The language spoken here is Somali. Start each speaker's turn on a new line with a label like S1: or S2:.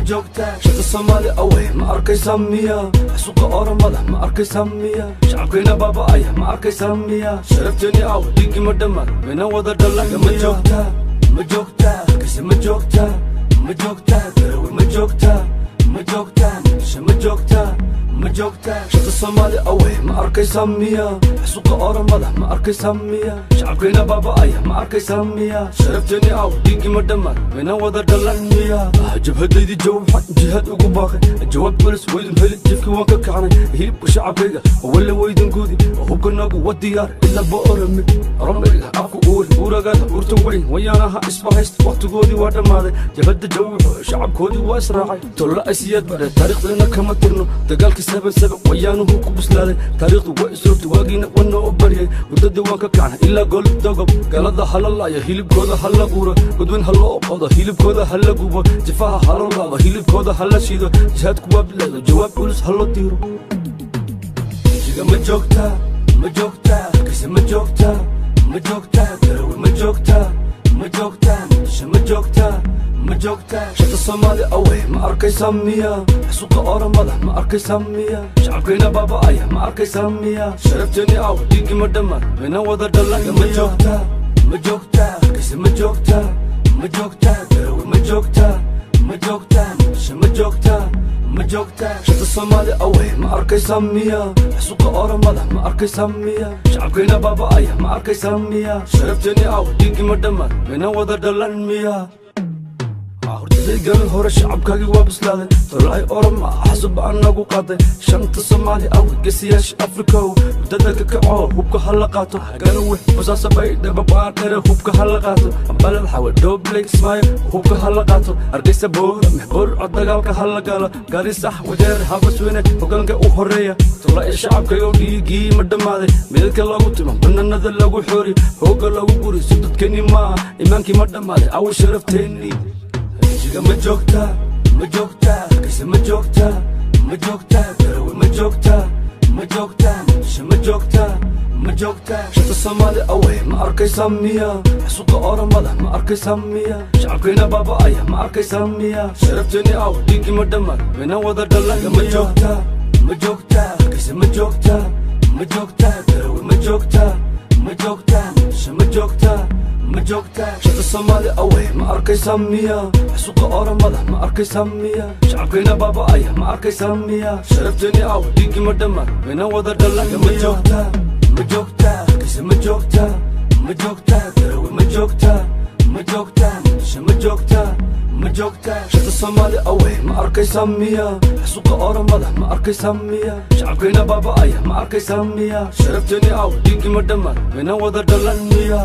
S1: joogtaa shaqo Soomaali away ma arkaysaa miya suuqa oramada ma arkaysaa miya shacabkeena baaba'aya ma arkaysaa miya sharafteeni aw dhiigii ma dhammaan wayna wada dhalan ma joogtaa kasi ma joogtaa garawe ma joogtaa ma joogtaa shaqo Soomaali away ma arkaysaa miya suuqa oramada ma arkaysaa miya shacabkeena baaba'aya ma arkaysaa miya sharafteeni aw dhiigii ma dhammaan wayna wada dhalan miya jabhadaydi jawxa jihaad ugu baaqay jawaab bolis weydin helid jifkii waan ka kacnay hilibka shacabkayga walla weydin goodi hubkanagu waa diyaar ilaa boorame rambayga afku uuragaada urta weyn wayaanaha isbahayst waqtigoodii waa dhammaaday jabhadda jawxo shacabkoodii waa israacay tolla asiyaad bare taariikhdana kama tirno dagaalkii wayaanuhu ku bislaaday taariikhdu waa isroogtay waagiina wana u baryay muddadii waan ka kacnay ilaa gol dogob galada halalaya hilibkooda hala guuro gudwin ha loo qodo hilibkooda hala gubo jifaha hala laado hilibkooda hala shiido jihaadku waa bilaado jawaab culus ha loo diiro jiga ma joogtaa kase ma joogtaa garawe ma joogtaa shaqo Soomaali away ma arkaysaa miya suuqa oramada ma arkaysaa miya shacabkeena baaba'aya ma arkaysaa miya sharafteeni aw dhiigii ma dhammaan wayna wada dhalan ma joogtaa kasi ma joogtaa garawe ma joogtaa shaqo Soomaali away ma arkaysaa miya suuqa oramada ma arkaysaa miya shacabkeena baaba'aya ma arkaysaa miya sharafteeni aw dhiigii ma dhammaan wayna wada dhalan miya قال هور الشعب كاقي وابسلادي طلعي أورما حسب أناقو قادي شنطة صومالي أو قسياش أفريكو بدادك كعو هوبك حلقاتو قالوي وساسا بايدة بباقيري هوبك حلقاتو أمبال الحاول دوبليك سمايل هوبك حلقاتو أرقيسة بورا محبور عدقالك حلقالا قاري صح ودير حافظ ويني وقالك أوحورية طلعي الشعب كاقو ديقي مدامادي ميدك اللغو تمام بنا نذر لغو حوري هوك اللغو قوري سدد كني ما إيمانكي مدامادي أو شرفتيني jiga ma joogtaa kasi ma joogtaa garawe ma joogtaa shaqo Soomaali away ma arkaysaa miya suuqa oramada ma arkaysaa miya shacabkeena baaba'aya ma arkaysaa miya sharafteeni aw dhiigii ma dhammaan wayna wada dhalan ma joogtaa kasi ma joogtaa garawe ma joogtaa shaqo Soomaali away ma arkaysaa miya suuqa oramada ma arkaysaa miya shacabkeena baaba'aya ma arkaysaa miya sharafteeni aw dhiigii ma dhammaan wayna wada dhalan ma joogtaa kasi ma joogtaa garawe ma joogtaa shaqo Soomaali away ma arkaysaa miya suuqa oramada ma arkaysaa miya shacabkeena baaba'aya ma arkaysaa miya sharafteeni aw dhiigii ma dhammaan wayna wada dhalan miya